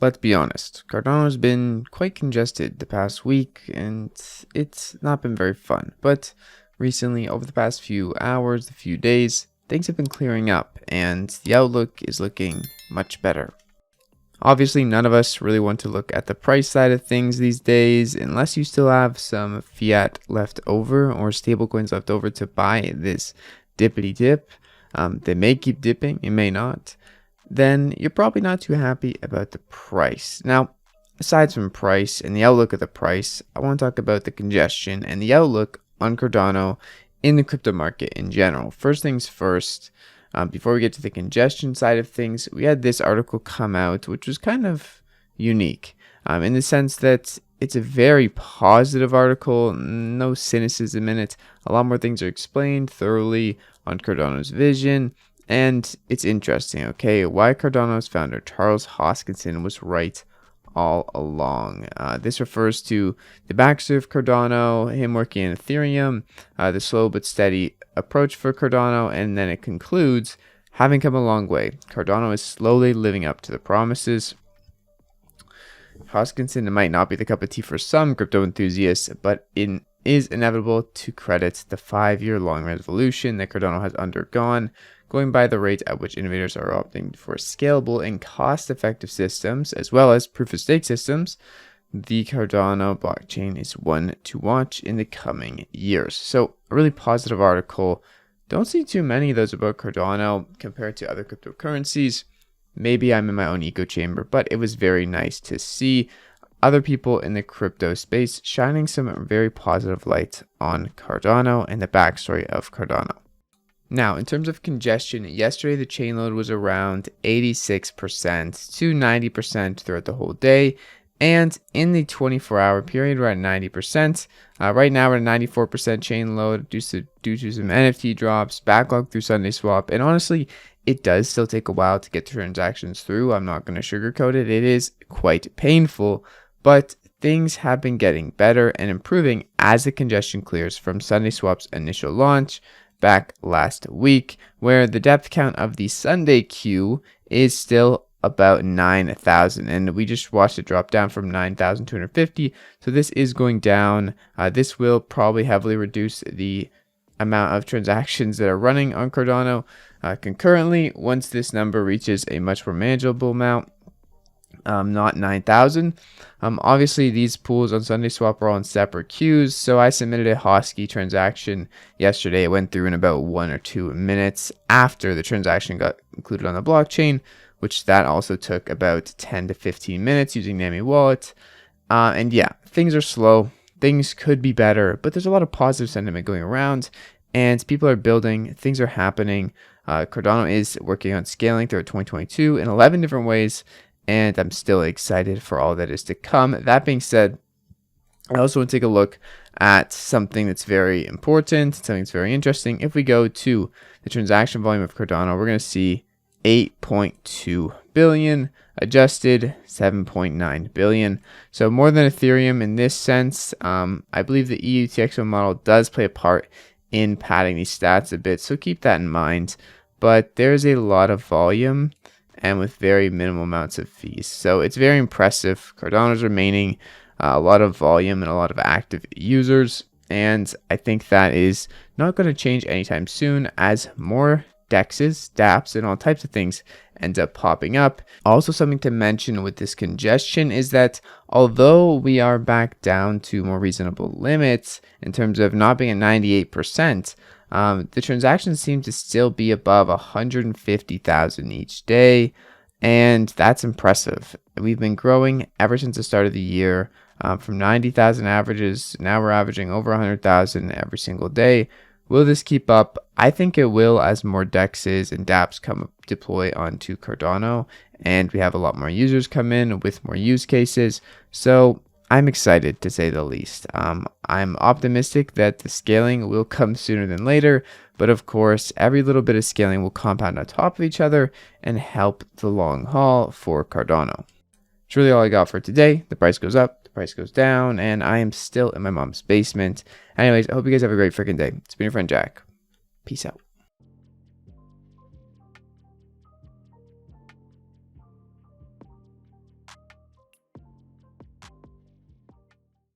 let's be honest, Cardano's been quite congested the past week, and it's not been very fun. But recently, over the past few hours, a few days, things have been clearing up, and the outlook is looking much better. Obviously, none of us really want to look at the price side of things these days, unless you still have some fiat left over or stablecoins left over to buy this dippity dip. They may keep dipping, it may not. Then you're probably not too happy about the price. Now, aside from price and the outlook of the price, I want to talk about the congestion and the outlook on Cardano in the crypto market in general. First things first, before we get to the congestion side of things, we had this article come out, which was kind of unique in the sense that it's a very positive article, no cynicism in it. A lot more things are explained thoroughly on Cardano's vision. And it's interesting, okay, why Cardano's founder Charles Hoskinson was right all along. This refers to the backstory of Cardano, him working in Ethereum, the slow but steady approach for Cardano, and then it concludes, having come a long way, Cardano is slowly living up to the promises. Hoskinson, it might not be the cup of tea for some crypto enthusiasts, but it is inevitable to credit the 5-year long revolution that Cardano has undergone, going by the rate at which innovators are opting for scalable and cost-effective systems, as well as proof-of-stake systems. The Cardano blockchain is one to watch in the coming years. So, a really positive article. Don't see too many of those about Cardano compared to other cryptocurrencies. Maybe I'm in my own echo chamber, but it was very nice to see other people in the crypto space shining some very positive light on Cardano and the backstory of Cardano. Now, in terms of congestion, yesterday the chain load was around 86% to 90% throughout the whole day. And in the 24-hour period, we're at 90%. Right now, we're at 94% chain load due to some NFT drops, backlog through Sunday swap. And honestly, it does still take a while to get transactions through. I'm not going to sugarcoat it. It is quite painful, but things have been getting better and improving as the congestion clears from Sunday swap's initial launch back last week, where the depth count of the Sunday queue is still about 9,000, and we just watched it drop down from 9,250. So this is going down. This will probably heavily reduce the amount of transactions that are running on Cardano concurrently once this number reaches a much more manageable amount. Not 9,000. Obviously, these pools on SundaySwap are all in separate queues. So I submitted a Hosky transaction yesterday. It went through in about 1 or 2 minutes after the transaction got included on the blockchain, which that also took about 10 to 15 minutes using Nami wallet. And yeah, things are slow. Things could be better, but there's a lot of positive sentiment going around, and people are building. Things are happening. Cardano is working on scaling throughout 2022 in 11 different ways. And I'm still excited for all that is to come. That being said, I also want to take a look at something that's very important, something that's very interesting. If we go to the transaction volume of Cardano, we're going to see 8.2 billion, adjusted 7.9 billion. So more than Ethereum in this sense. I believe the EUTXO model does play a part in padding these stats a bit, so keep that in mind. But there's a lot of volume and with very minimal amounts of fees. So it's very impressive. Cardano's remaining a lot of volume and a lot of active users. And I think that is not going to change anytime soon as more DEXs, dApps, and all types of things end up popping up. Also, something to mention with this congestion is that although we are back down to more reasonable limits in terms of not being at 98%, the transactions seem to still be above 150,000 each day, and that's impressive. We've been growing ever since the start of the year, from 90,000 averages. Now we're averaging over 100,000 every single day. Will this keep up? I think it will, as more DEXs and dApps deploy onto Cardano, and we have a lot more users come in with more use cases. So I'm excited, to say the least. I'm optimistic that the scaling will come sooner than later, but of course, every little bit of scaling will compound on top of each other and help the long haul for Cardano. It's really all I got for today. The price goes up, the price goes down, and I am still in my mom's basement. Anyways, I hope you guys have a great freaking day. It's been your friend Jack. Peace out.